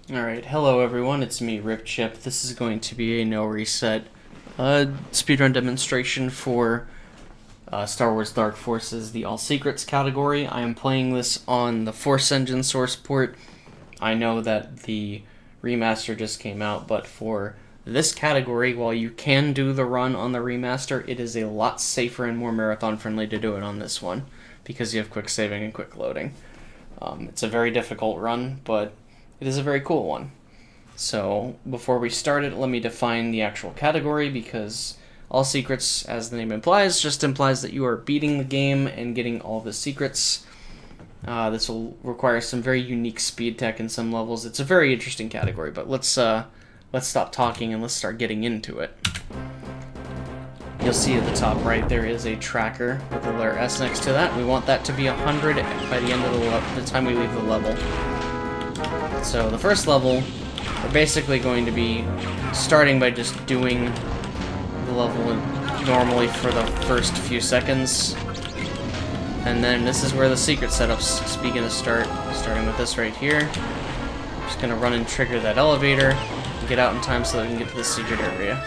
Alright, hello everyone, it's me, RipChip. This is going to be a no reset speedrun demonstration for Star Wars Dark Forces, the All Secrets category. I am playing this on the Force Engine source port. I know that the remaster just came out, but for this category, while you can do the run on the remaster, it is a lot safer and more marathon friendly to do it on this one, because you have quick saving and quick loading. It's a very difficult run, but it is a very cool one. So before we start it, let me define the actual category, because all secrets, as the name implies, just implies that you are beating the game and getting all the secrets. This will require some very unique speed tech in some levels. It's a very interesting category, but let's stop talking and let's start getting into it. You'll see at the top right there is a tracker with the letter S next to that. We want that to be 100 by the end of the time we leave the level. So the first level, we're basically going to be starting by just doing the level normally for the first few seconds. And then this is where the secret setups begin to start, starting with this right here. Just gonna run and trigger that elevator and get out in time so that we can get to the secret area.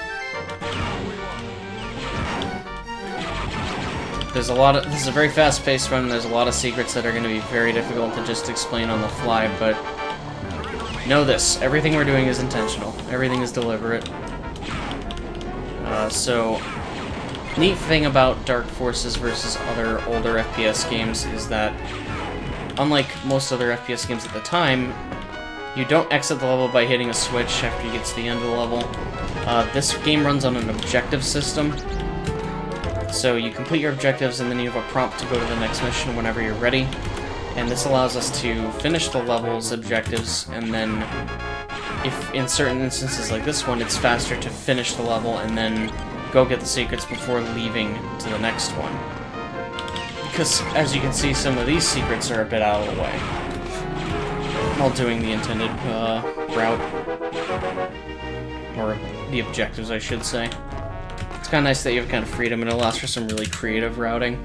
This is a very fast-paced run. There's a lot of secrets that are going to be very difficult to just explain on the fly, but know this, everything we're doing is intentional. Everything is deliberate. So, neat thing about Dark Forces versus other older FPS games is that, unlike most other FPS games at the time, you don't exit the level by hitting a switch after you get to the end of the level. This game runs on an objective system. So you complete your objectives and then you have a prompt to go to the next mission whenever you're ready. And this allows us to finish the level's objectives, and then if in certain instances like this one, it's faster to finish the level and then go get the secrets before leaving to the next one. Because as you can see, some of these secrets are a bit out of the way while doing the intended route. Or the objectives, I should say. It's kind of nice that you have kind of freedom, and it allows for some really creative routing.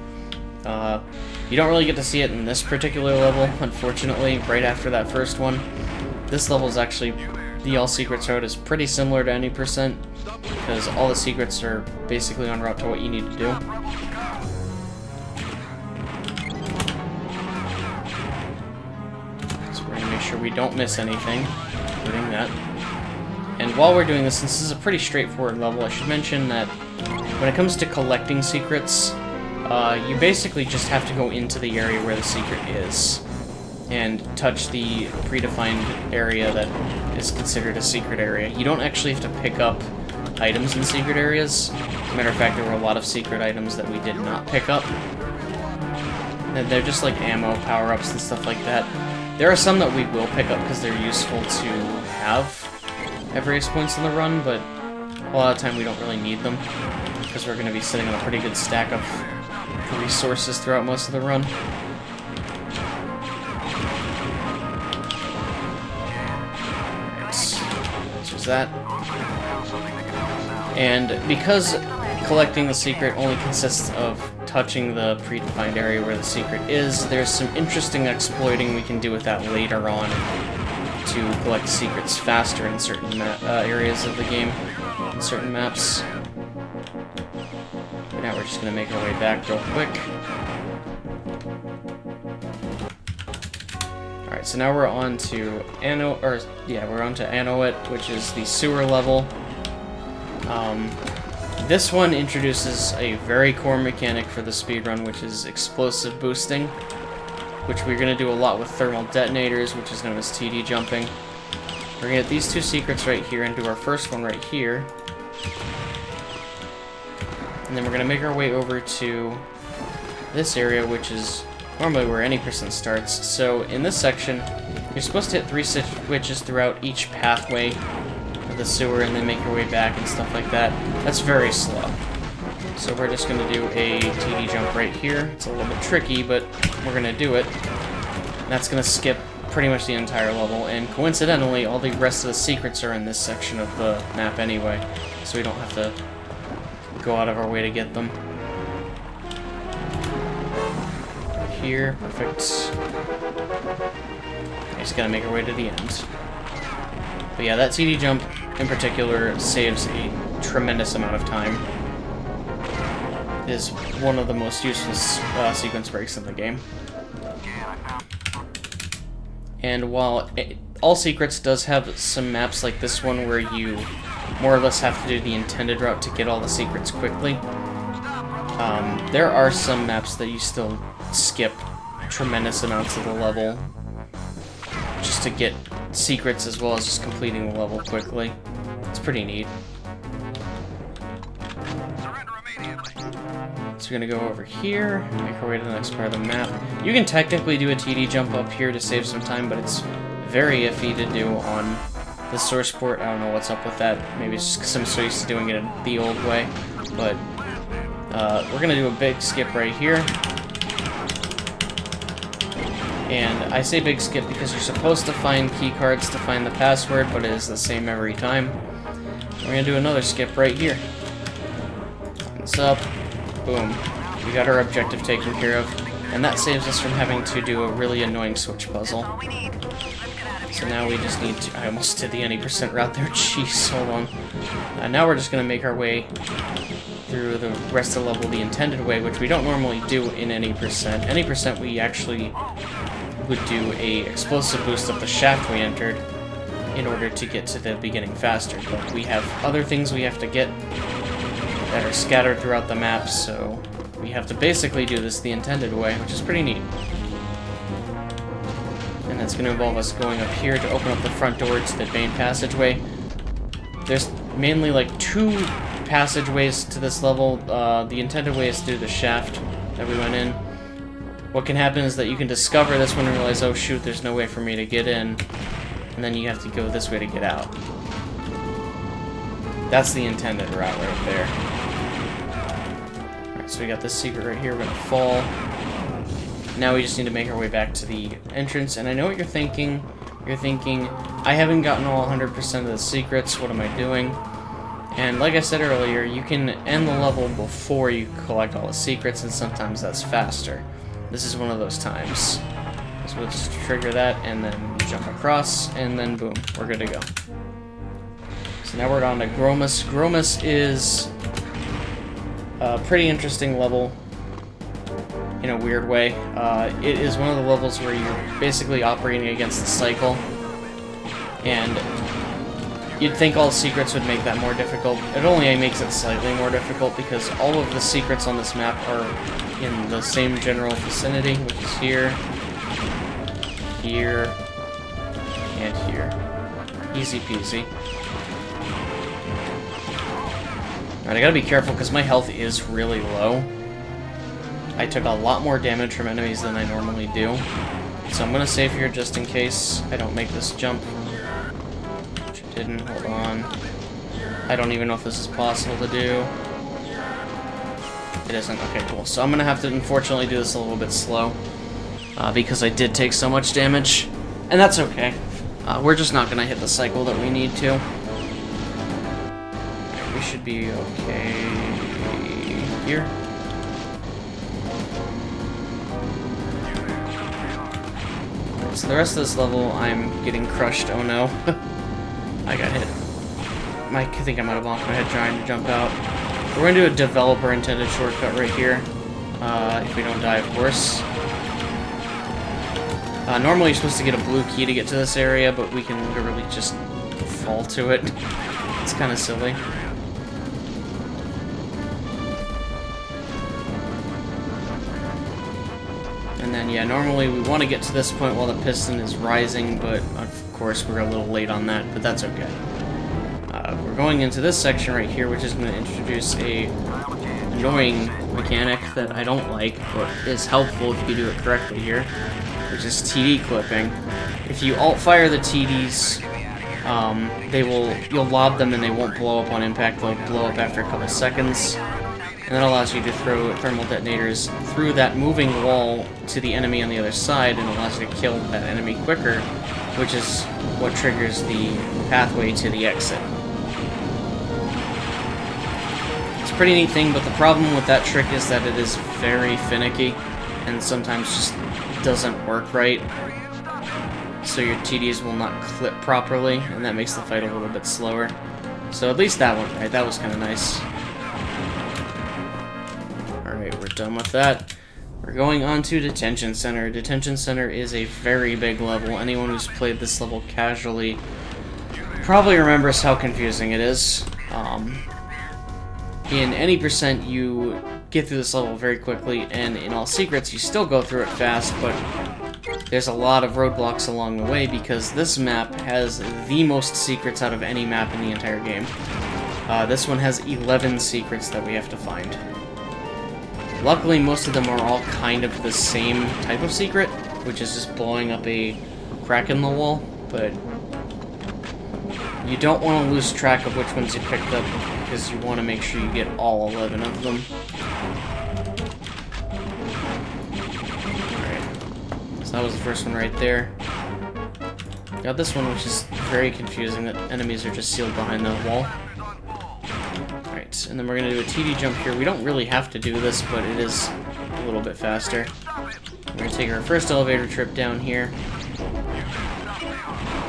You don't really get to see it in this particular level, unfortunately, right after that first one. This level is actually, the All Secrets route is pretty similar to any %, because all the secrets are basically en route to what you need to do. So we're going to make sure we don't miss anything, including that. And while we're doing this, since this is a pretty straightforward level, I should mention that when it comes to collecting secrets, you basically just have to go into the area where the secret is and touch the predefined area that is considered a secret area. You don't actually have to pick up items in secret areas. As a matter of fact, there were a lot of secret items that we did not pick up. And they're just like ammo, power-ups, and stuff like that. There are some that we will pick up because they're useful to have at various points in the run, but a lot of the time we don't really need them because we're going to be sitting on a pretty good stack of resources throughout most of the run. There's that. And because collecting the secret only consists of touching the predefined area where the secret is, there's some interesting exploiting we can do with that later on to collect secrets faster in certain areas of the game, in certain maps. Now we're just going to make our way back real quick. Alright, so now we're on to Anowit, which is the sewer level. This one introduces a very core mechanic for the speedrun, which is explosive boosting, which we're going to do a lot with thermal detonators, which is known as TD jumping. We're going to get these two secrets right here and do our first one right here. And then we're going to make our way over to this area, which is normally where any person starts. So in this section, you're supposed to hit 3 switches throughout each pathway of the sewer and then make your way back and stuff like that. That's very slow. So we're just going to do a TD jump right here. It's a little bit tricky, but we're going to do it. That's going to skip pretty much the entire level, and coincidentally, all the rest of the secrets are in this section of the map anyway, so we don't have to go out of our way to get them. Here, perfect. Just gotta make our way to the end. But yeah, that TD jump in particular saves a tremendous amount of time. It is one of the most useful sequence breaks in the game. And while All Secrets does have some maps like this one where you more or less have to do the intended route to get all the secrets quickly, there are some maps that you still skip tremendous amounts of the level just to get secrets as well as just completing the level quickly. It's pretty neat. So we're gonna go over here, make our way to the next part of the map. You can technically do a TD jump up here to save some time, but it's very iffy to do on the source port. I don't know what's up with that. Maybe it's just because I'm so used to doing it the old way. But we're gonna do a big skip right here. And I say big skip because you're supposed to find key cards to find the password, but it is the same every time. We're gonna do another skip right here. What's up? Boom. We got our objective taken care of. And that saves us from having to do a really annoying switch puzzle. So now we just need to... I almost did the any percent route there. Jeez, hold on. Now we're just going to make our way through the rest of the level the intended way, which we don't normally do in any percent. Any percent we actually would do a explosive boost of the shaft we entered in order to get to the beginning faster. But we have other things we have to get that are scattered throughout the map, so we have to basically do this the intended way, which is pretty neat. And that's going to involve us going up here to open up the front door to the main passageway. There's mainly like 2 passageways to this level. The intended way is through the shaft that we went in. What can happen is that you can discover this one and realize, oh shoot, there's no way for me to get in, and then you have to go this way to get out. That's the intended route right there. Alright, so we got this secret right here. We're gonna fall. Now we just need to make our way back to the entrance, and I know what you're thinking. You're thinking, I haven't gotten all 100% of the secrets, what am I doing? And like I said earlier, you can end the level before you collect all the secrets, and sometimes that's faster. This is one of those times. So we'll just trigger that, and then jump across, and then boom, we're good to go. So now we're on to Gromus. Gromus is a pretty interesting level in a weird way. It is one of the levels where you're basically operating against the cycle, and you'd think all secrets would make that more difficult. It only makes it slightly more difficult because all of the secrets on this map are in the same general vicinity, which is here, here, and here. Easy peasy. Alright, I gotta be careful because my health is really low. I took a lot more damage from enemies than I normally do. So I'm gonna save here just in case I don't make this jump. Which I didn't, hold on. I don't even know if this is possible to do. It isn't, okay, cool. So I'm gonna have to unfortunately do this a little bit slow. Because I did take so much damage. And that's okay. We're just not gonna hit the cycle that we need to. We should be okay here. Right, so the rest of this level, I'm getting crushed. Oh no. I got hit. I think I might have bonked my head trying to jump out. We're going to do a developer-intended shortcut right here. If we don't die, of course. Normally you're supposed to get a blue key to get to this area, but we can literally just fall to it. It's kind of silly. And then, yeah, normally we want to get to this point while the piston is rising, but of course we're a little late on that, but that's okay. We're going into this section right here, which is going to introduce a annoying mechanic that I don't like, but is helpful if you do it correctly here, which is TD clipping. If you alt-fire the TDs, you'll lob them and they won't blow up on impact, they'll blow up after a couple seconds. And that allows you to throw thermal detonators through that moving wall to the enemy on the other side, and allows you to kill that enemy quicker, which is what triggers the pathway to the exit. It's a pretty neat thing, but the problem with that trick is that it is very finicky, and sometimes just doesn't work right. so your TDs will not clip properly, and that makes the fight a little bit slower. So at least that one, right? That was kind of nice. Alright, we're done with that. We're going on to Detention Center. Detention Center is a very big level. Anyone who's played this level casually probably remembers how confusing it is. In any percent, you get through this level very quickly, and in all secrets, you still go through it fast, but there's a lot of roadblocks along the way because this map has the most secrets out of any map in the entire game. This one has 11 secrets that we have to find. Luckily, most of them are all kind of the same type of secret, which is just blowing up a crack in the wall, but you don't want to lose track of which ones you picked up because you want to make sure you get all 11 of them. Alright, so that was the first one right there. Got this one, which is very confusing, that enemies are just sealed behind that wall. Alright, and then we're going to do a TD jump here. We don't really have to do this, but it is a little bit faster. We're going to take our first elevator trip down here.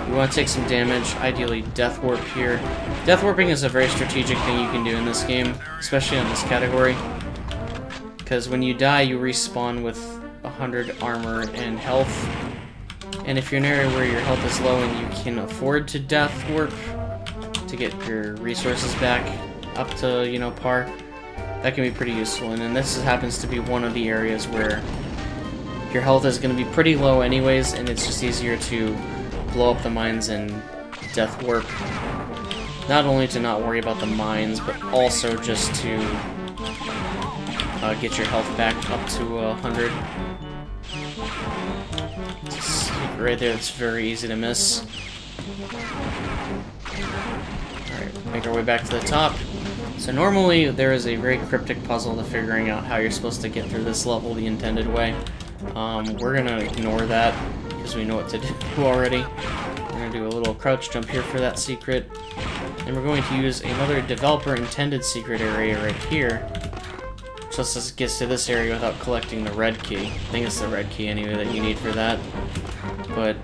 We want to take some damage, ideally Death Warp here. Death Warping is a very strategic thing you can do in this game, especially on this category. Because when you die, you respawn with 100 armor and health. And if you're in an area where your health is low and you can afford to Death Warp to get your resources back up to, you know, par, that can be pretty useful. And this happens to be one of the areas where your health is going to be pretty low anyways, and it's just easier to blow up the mines and Death Warp. Not only to not worry about the mines, but also just to get your health back up to 100. Right there, it's very easy to miss. Alright, make our way back to the top. So normally there is a very cryptic puzzle to figuring out how you're supposed to get through this level the intended way. We're gonna ignore that because we know what to do already. We're gonna do a little crouch jump here for that secret. And we're going to use another developer-intended secret area right here, which lets us get to this area without collecting the red key. I think it's the red key anyway that you need for that. But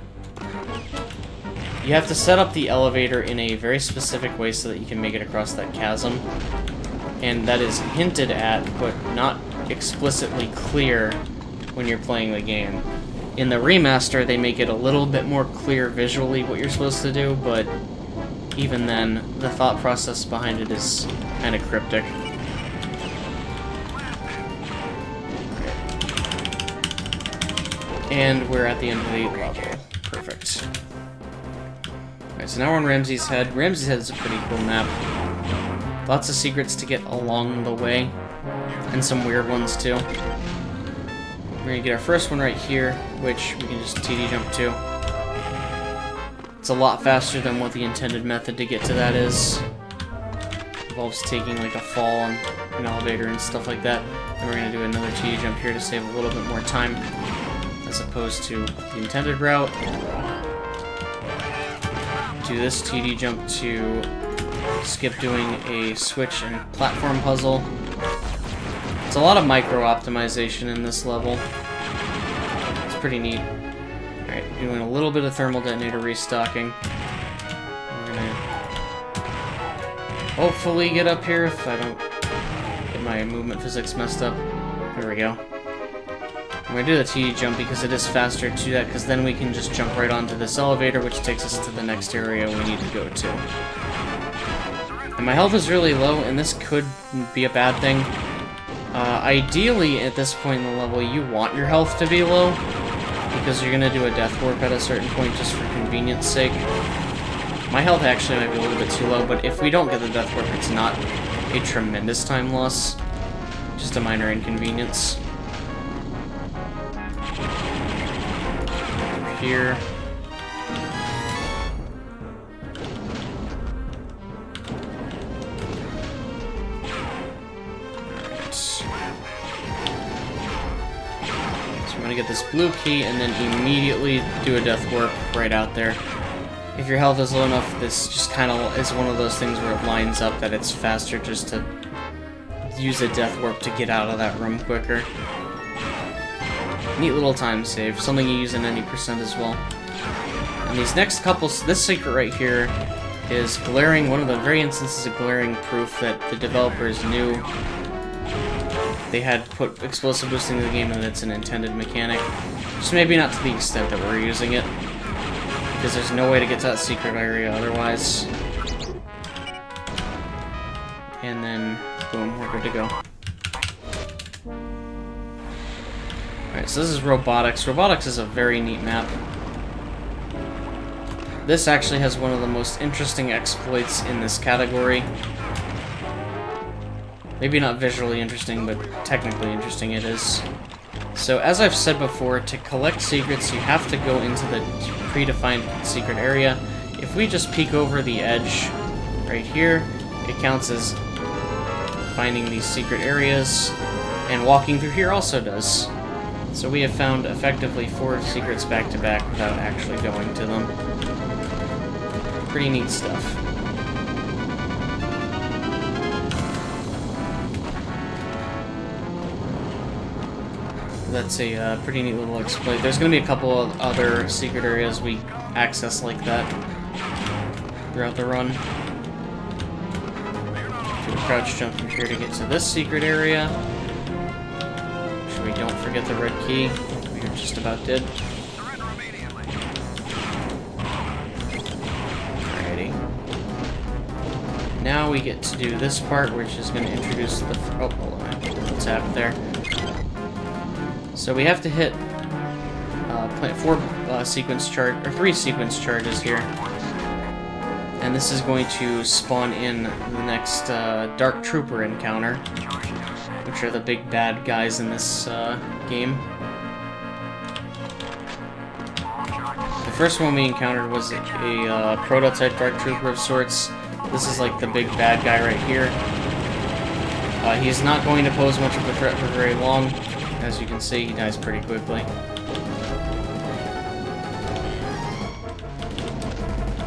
you have to set up the elevator in a very specific way so that you can make it across that chasm. And that is hinted at, but not explicitly clear when you're playing the game. In the remaster, they make it a little bit more clear visually what you're supposed to do, but even then, the thought process behind it is kind of cryptic. And we're at the end of the level. Perfect. Alright, so now we're on Ramsey's Head. Ramsey's Head is a pretty cool map. Lots of secrets to get along the way, and some weird ones too. We're gonna get our first one right here, which we can just TD jump to. It's a lot faster than what the intended method to get to that is. It involves taking like a fall on an elevator and stuff like that. And we're gonna do another TD jump here to save a little bit more time, as opposed to the intended route. Do this TD jump to skip doing a switch and platform puzzle. It's a lot of micro-optimization in this level. It's pretty neat. Alright, doing a little bit of thermal detonator restocking. We're gonna hopefully get up here if I don't get my movement physics messed up. There we go. I'm gonna do the TD jump because it is faster to do that, because then we can just jump right onto this elevator, which takes us to the next area we need to go to. And my health is really low, and this could be a bad thing. Ideally, at this point in the level, you want your health to be low, because you're going to do a Death Warp at a certain point just for convenience sake. My health actually might be a little bit too low, but if we don't get the Death Warp, it's not a tremendous time loss. Just a minor inconvenience. Here. I'm gonna get this blue key and then immediately do a Death Warp right out there. If your health is low enough, this just kind of is one of those things where it lines up that it's faster just to use a Death Warp to get out of that room quicker. Neat little time save, something you use in any percent as well. And these next couple, this secret right here is glaring, one of the very instances of glaring proof that the developers knew they had put explosive boosting in the game and it's an intended mechanic. Just maybe not to the extent that we're using it, because there's no way to get to that secret area otherwise. And then, boom, we're good to go. Alright, so this is robotics. Robotics is a very neat map. This actually has one of the most interesting exploits in this category. Maybe not visually interesting, but technically interesting it is. So, as I've said before, to collect secrets, you have to go into the predefined secret area. If we just peek over the edge right here, it counts as finding these secret areas, and walking through here also does. So we have found effectively 4 secrets back to back without actually going to them. Pretty neat stuff. That's a pretty neat little exploit. There's going to be a couple of other secret areas we access like that throughout the run. Do a crouch jump from here to get to this secret area. Make sure we don't forget the red key. We just about did. Now we get to do this part, which is going to introduce the... Oh, hold on. What's happened there? So we have to hit plant 4 sequence charge, or 3 sequence charges here. And this is going to spawn in the next Dark Trooper encounter, which are the big bad guys in this game. The first one we encountered was a prototype Dark Trooper of sorts. This is like the big bad guy right here. He's not going to pose much of a threat for very long. As you can see, he dies pretty quickly.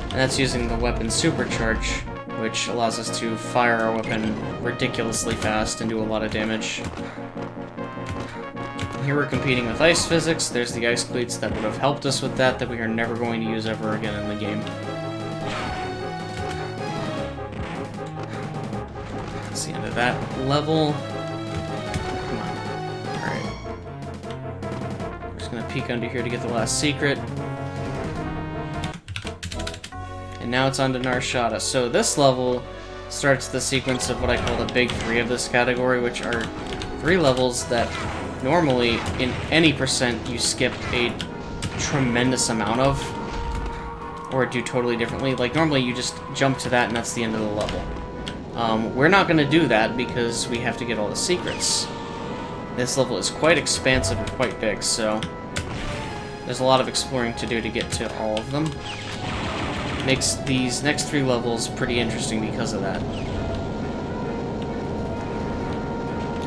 And that's using the weapon supercharge, which allows us to fire our weapon ridiculously fast and do a lot of damage. Here we're competing with ice physics. There's the ice cleats that would have helped us with that we are never going to use ever again in the game. That's the end of that level. Come on. Alright. We're just gonna peek under here to get the last secret. And now it's on to Narshada. So this level starts the sequence of what I call the big 3 of this category, which are 3 levels that normally, in any percent, you skip a tremendous amount of, or do totally differently. Like, normally you just jump to that and that's the end of the level. We're not going to do that because we have to get all the secrets. This level is quite expansive and quite big, so there's a lot of exploring to do to get to all of them. Makes these next 3 levels pretty interesting because of that.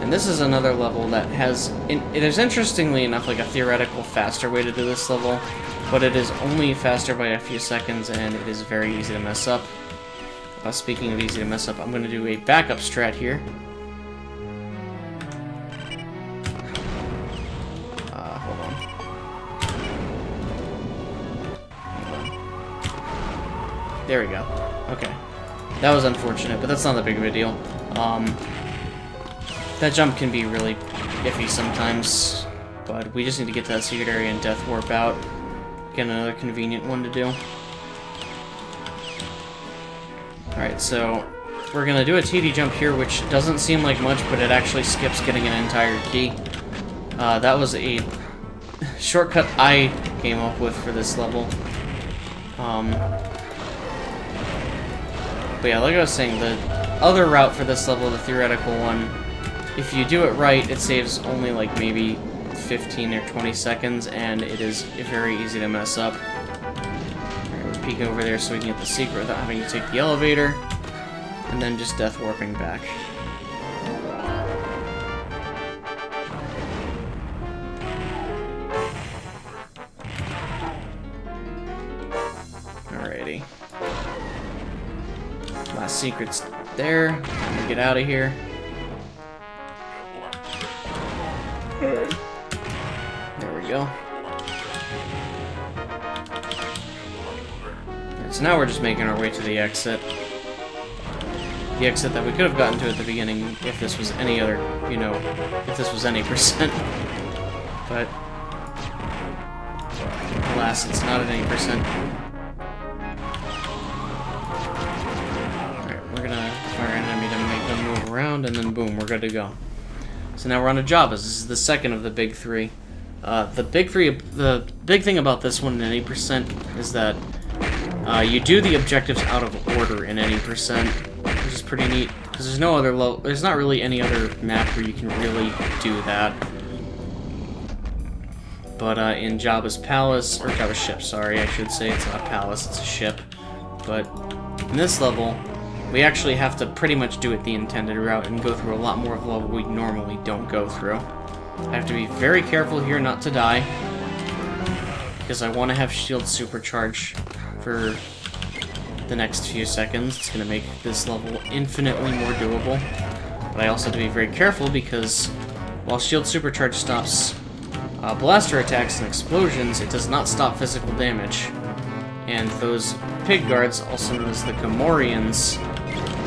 And this is another level that has, there's interestingly enough like a theoretical faster way to do this level, but it is only faster by a few seconds and it is very easy to mess up. Speaking of easy to mess up, I'm going to do a backup strat here. Hold on. There we go. Okay. That was unfortunate, but that's not that big of a deal. That jump can be really iffy sometimes, but we just need to get to that secret area and death warp out. Get another convenient one to do. Alright, so we're gonna do a TD jump here, which doesn't seem like much, but it actually skips getting an entire key. That was a shortcut I came up with for this level. But yeah, like I was saying, the other route for this level, the theoretical one, if you do it right, it saves only like maybe 15 or 20 seconds, and it is very easy to mess up. Alright, we're peeking over there so we can get the secret without having to take the elevator, and then just death warping back. Alrighty. Last secret's there. Time to get out of here. There we go. So now we're just making our way to the exit. The exit that we could have gotten to at the beginning if this was any other, you know, if this was any percent. But alas, it's not at any percent. Alright, we're gonna fire an enemy to make them move around, and then boom, we're good to go. So now we're on to Jabba's. This is the second of the big three. The big thing about this one in any percent is that you do the objectives out of order in any percent, which is pretty neat, because there's no other there's not really any other map where you can really do that. But in Jabba's palace, or Jabba's ship, sorry, I should say, it's not a palace, it's a ship. But in this level, we actually have to pretty much do it the intended route and go through a lot more of the level we normally don't go through. I have to be very careful here not to die, because I want to have shield supercharge for the next few seconds. It's going to make this level infinitely more doable. But I also have to be very careful because while shield supercharge stops blaster attacks and explosions, it does not stop physical damage. And those pig guards, also known as the Gamorreans,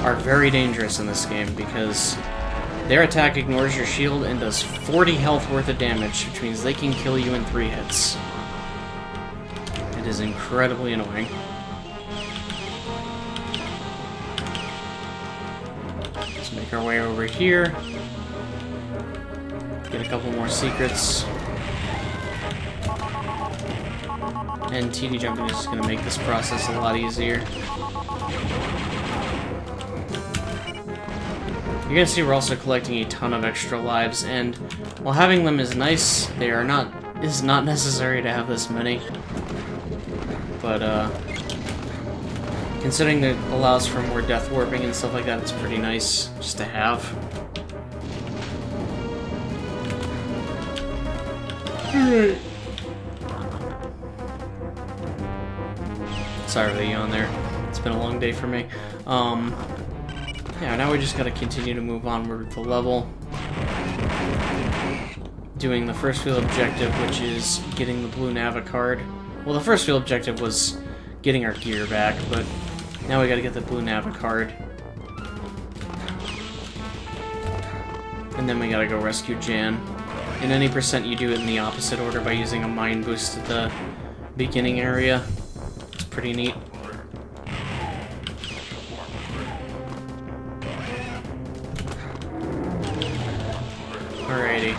are very dangerous in this game because their attack ignores your shield and does 40 health worth of damage, which means they can kill you in 3 hits. It is incredibly annoying. Let's make our way over here. Get a couple more secrets. And TD jumping is just going to make this process a lot easier. You're going to see we're also collecting a ton of extra lives, and while having them is nice, is not necessary to have this many. But considering that it allows for more death warping and stuff like that, it's pretty nice just to have. Alright. Sorry for the yawn there. It's been a long day for me. Yeah, now we just gotta continue to move onward with the level. Doing the first field objective, which is getting the blue Navicard. Well, the first field objective was getting our gear back, but now we gotta get the blue Navicard. And then we gotta go rescue Jan. In any percent, you do it in the opposite order by using a mind boost at the beginning area. It's pretty neat. Alrighty.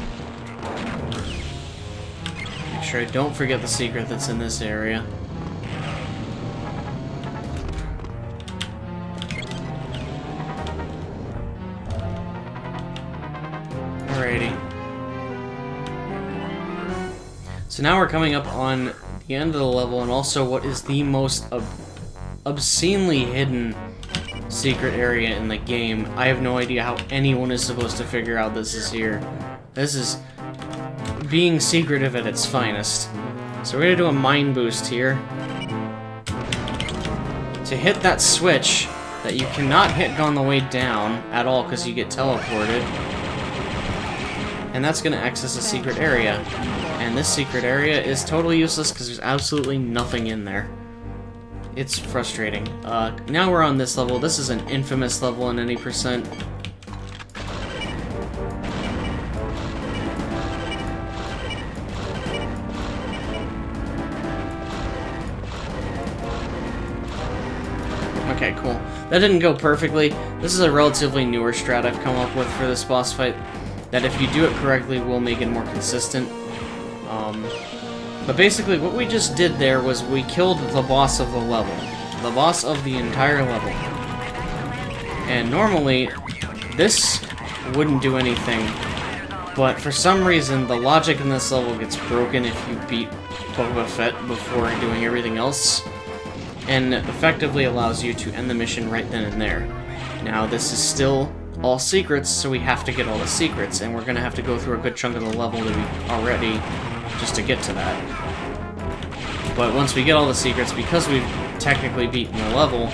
Make sure I don't forget the secret that's in this area. Alrighty. So now we're coming up on the end of the level, and also what is the most obscenely hidden secret area in the game. I have no idea how anyone is supposed to figure out this is here. This is being secretive at its finest. So we're gonna do a mind boost here to hit that switch that you cannot hit on the way down at all because you get teleported. And that's gonna access a secret area. And this secret area is totally useless because there's absolutely nothing in there. It's frustrating. Now we're on this level. This is an infamous level in any percent. Okay, cool. That didn't go perfectly. This is a relatively newer strat I've come up with for this boss fight, that if you do it correctly will make it more consistent. But basically what we just did there was we killed the boss of the level. The boss of the entire level. And normally, this wouldn't do anything, but for some reason the logic in this level gets broken if you beat Boba Fett before doing everything else, and effectively allows you to end the mission right then and there. Now this is still all secrets, so we have to get all the secrets, and we're gonna have to go through a good chunk of the level that we already just to get to that. But once we get all the secrets, because we've technically beaten the level,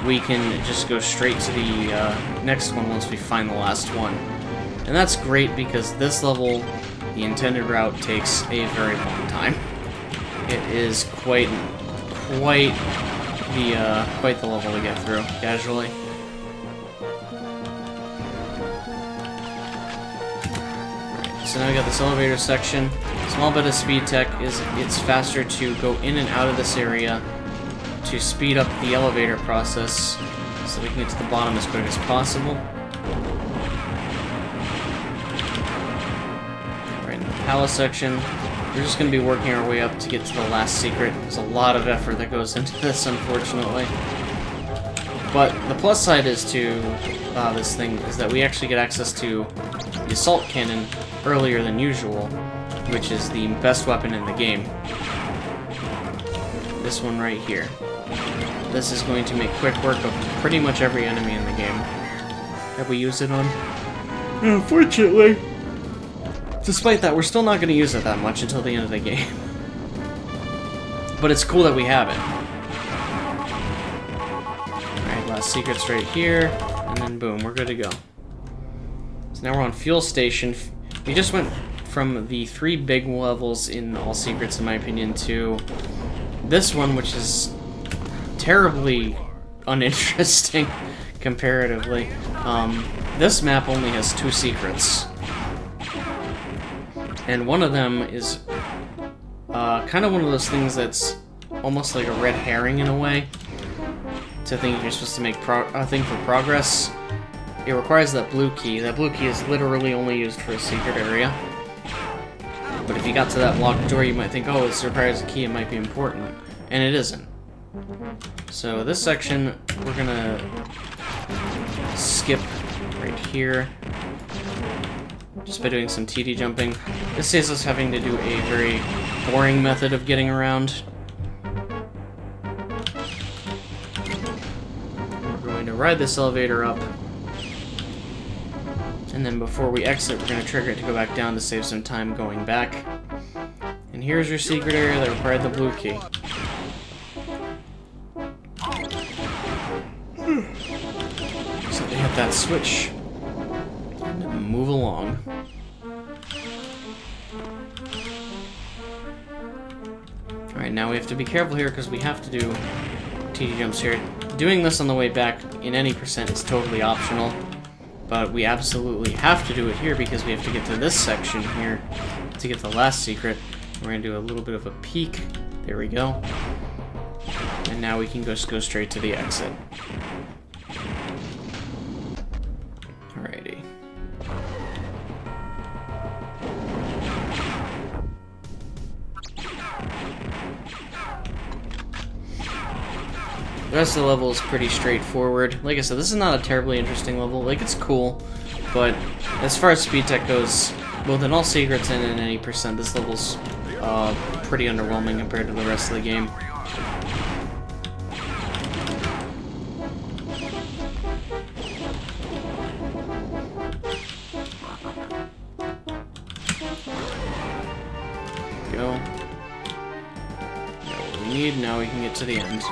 we can just go straight to the next one once we find the last one. And that's great because this level, the intended route, takes a very long time. It is quite quite the level to get through casually. So now we got this elevator section. Small bit of speed tech is it's faster to go in and out of this area to speed up the elevator process so we can get to the bottom as quick as possible. Right in the palace section, we're just going to be working our way up to get to the last secret. There's a lot of effort that goes into this, unfortunately. But the plus side is to this thing is that we actually get access to the assault cannon earlier than usual, which is the best weapon in the game. This one right here. This is going to make quick work of pretty much every enemy in the game that we use it on. Unfortunately, despite that, we're still not going to use it that much until the end of the game. But it's cool that we have it. Alright, last secret's right here, and then boom, we're good to go. So now we're on Fuel Station. We just went from the 3 big levels in All Secrets, in my opinion, to this one, which is terribly uninteresting comparatively. This map only has 2 secrets. And one of them is kind of one of those things that's almost like a red herring in a way. To think you're supposed to make a thing for progress. It requires that blue key. That blue key is literally only used for a secret area. But if you got to that locked door, you might think, oh, this requires a key, it might be important. And it isn't. So this section, we're gonna skip right here. Just by doing some TD jumping. This saves us having to do a very boring method of getting around. We're going to ride this elevator up. And then before we exit, we're going to trigger it to go back down to save some time going back. And here's your secret area that required the blue key. So they hit that switch. And then move along. Alright, now we have to be careful here because we have to do TD jumps here. Doing this on the way back in any percent is totally optional. But we absolutely have to do it here because we have to get to this section here to get the last secret. We're going to do a little bit of a peek. There we go. And now we can just go straight to the exit. Alrighty. The rest of the level is pretty straightforward. Like I said, this is not a terribly interesting level. Like, it's cool, but as far as speed tech goes, both in All Secrets and in any percent, this level's pretty underwhelming compared to the rest of the game. Go. Got what we need, now we can get to the end.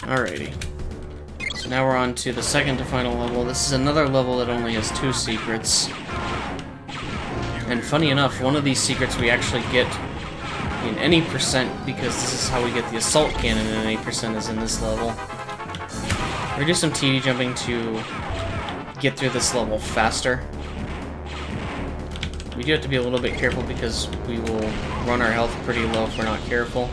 Alrighty. So now we're on to the second to final level. This is another level that only has 2 secrets. And funny enough, one of these secrets we actually get in any percent because this is how we get the assault cannon in any percent is in this level. We're gonna do some TD jumping to get through this level faster. We do have to be a little bit careful because we will run our health pretty low if we're not careful.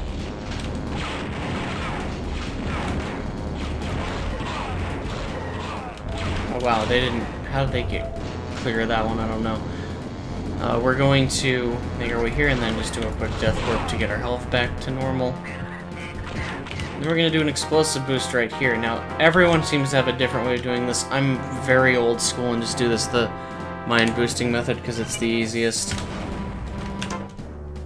Oh wow, they didn't... How did they get clear of that one? I don't know. We're going to make our way here and then just do a quick death warp to get our health back to normal. Then we're going to do an explosive boost right here. Now, everyone seems to have a different way of doing this. I'm very old school and just do this the mine boosting method because it's the easiest.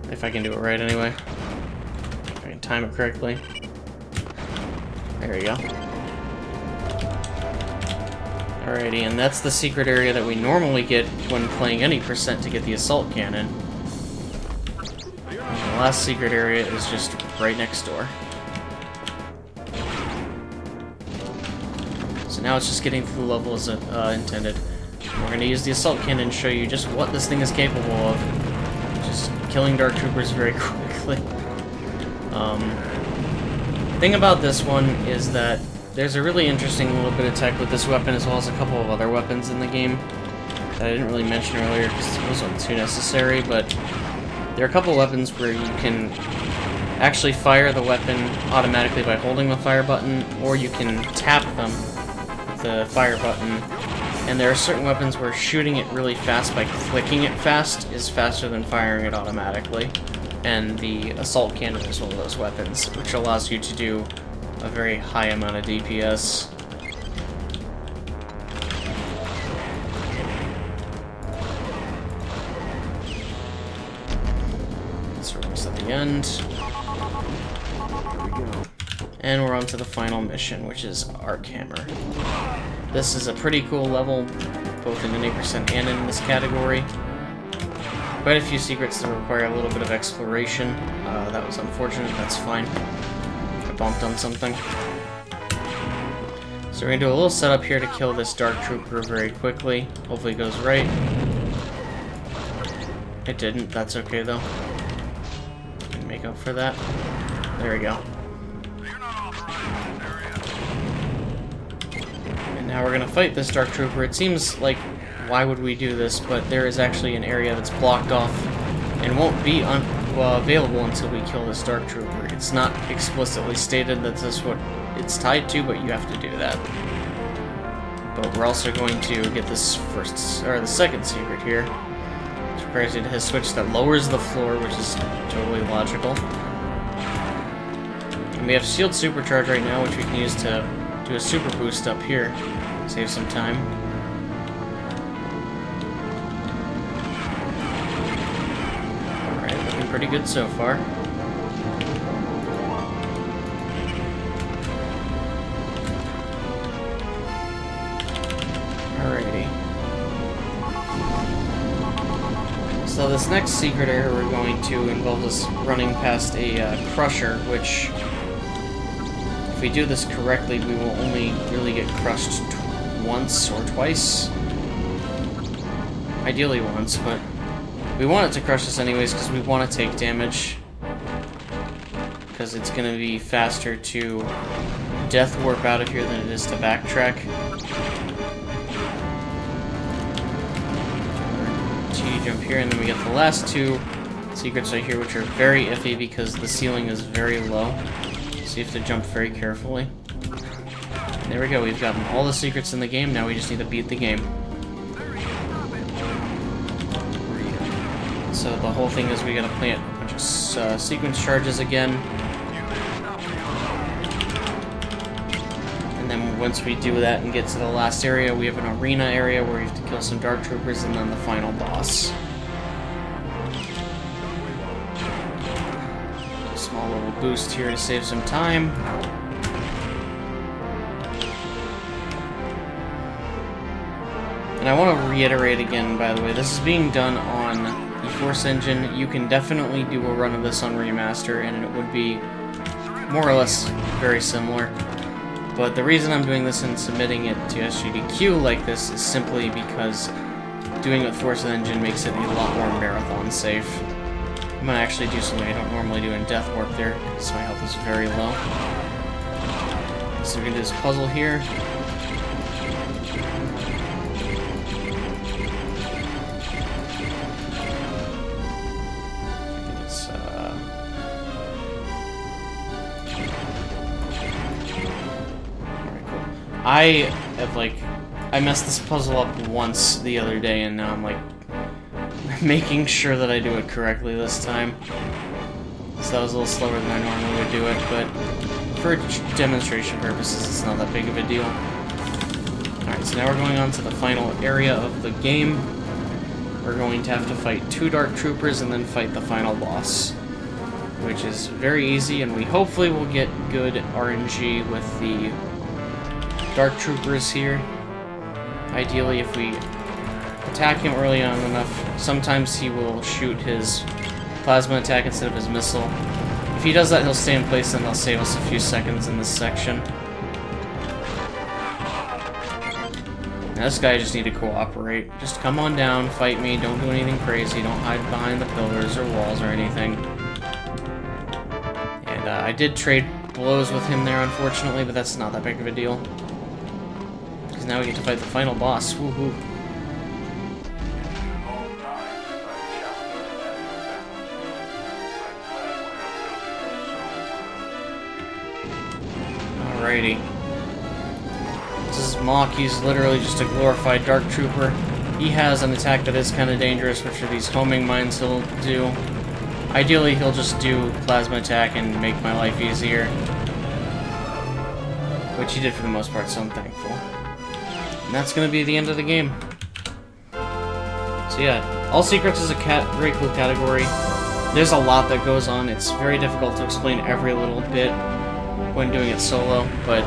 If I can do it right anyway. If I can time it correctly. There we go. Alrighty, and that's the secret area that we normally get when playing any percent to get the assault cannon. And the last secret area is just right next door. So now it's just getting through the level as intended. We're going to use the assault cannon to show you just what this thing is capable of. Just killing Dark Troopers very quickly. Thing about this one is that there's a really interesting little bit of tech with this weapon, as well as a couple of other weapons in the game that I didn't really mention earlier because it wasn't too necessary, but there are a couple of weapons where you can actually fire the weapon automatically by holding the fire button, or you can tap them with the fire button. And there are certain weapons where shooting it really fast by clicking it fast is faster than firing it automatically. And the assault cannon is one of those weapons, which allows you to do a very high amount of DPS. So we're almost at the end. And we're on to the final mission, which is Arc Hammer. This is a pretty cool level, both in an 8% and in this category. Quite a few secrets that require a little bit of exploration. That was unfortunate, that's fine. I bumped on something. So we're going to do a little setup here to kill this Dark Trooper very quickly. Hopefully it goes right. It didn't, that's okay though. Can make up for that. There we go. And now we're going to fight this Dark Trooper. It seems like, why would we do this? But there is actually an area that's blocked off and won't be available until we kill this Dark Trooper. It's not explicitly stated that this is what it's tied to, but you have to do that. But we're also going to get this the second secret here, which requires you to hit a switch that lowers the floor, which is totally logical. And we have Shield Supercharge right now, which we can use to do a super boost up here, save some time. Pretty good so far. Alrighty. So this next secret area we're going to involve us running past a crusher, which, if we do this correctly, we will only really get crushed once or twice. Ideally once, but we want it to crush us anyways because we want to take damage. Because it's going to be faster to death warp out of here than it is to backtrack. T jump here, and then we get the last two secrets right here, which are very iffy because the ceiling is very low. So you have to jump very carefully. And there we go, we've gotten all the secrets in the game, now we just need to beat the game. So the whole thing is we gotta plant a bunch of sequence charges again. And then once we do that and get to the last area, we have an arena area where we have to kill some Dark Troopers and then the final boss. A small little boost here to save some time. And I want to reiterate again, by the way, this is being done on Force Engine. You can definitely do a run of this on Remaster, and it would be more or less very similar. But the reason I'm doing this and submitting it to sgdq like this is simply because doing it with Force Engine makes it a lot more marathon safe. I'm gonna actually do something I don't normally do in Death Warp there, because my health is very low. So we're gonna do this puzzle here. I messed this puzzle up once the other day, and now I'm like making sure that I do it correctly this time. So that was a little slower than I normally would do it, but for demonstration purposes, it's not that big of a deal. Alright, so now we're going on to the final area of the game. We're going to have to fight 2 Dark Troopers and then fight the final boss, which is very easy, and we hopefully will get good RNG with the Dark Troopers here. Ideally, if we attack him early on enough, sometimes he will shoot his plasma attack instead of his missile. If he does that, he'll stay in place and he'll save us a few seconds in this section. This guy just need to cooperate. Just come on down, fight me, don't do anything crazy, don't hide behind the pillars or walls or anything. And I did trade blows with him there, unfortunately, but that's not that big of a deal. Because now we get to fight the final boss. Woohoo. Alrighty. This is Mach. He's literally just a glorified Dark Trooper. He has an attack that is kind of dangerous, which are these homing mines he'll do. Ideally, he'll just do plasma attack and make my life easier. Which he did for the most part, so I'm thankful. And that's going to be the end of the game. So yeah, All Secrets is a very cool category. There's a lot that goes on. It's very difficult to explain every little bit when doing it solo, but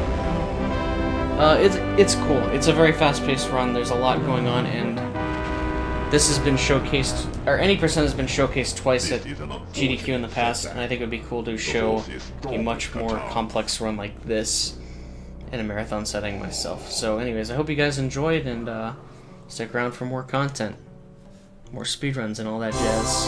it's cool. It's a very fast-paced run. There's a lot going on, and this has been showcased, or any percent has been showcased twice at GDQ in the past, and I think it would be cool to show a much more complex run like this in a marathon setting myself. So anyways, I hope you guys enjoyed, and stick around for more content. More speedruns and all that jazz.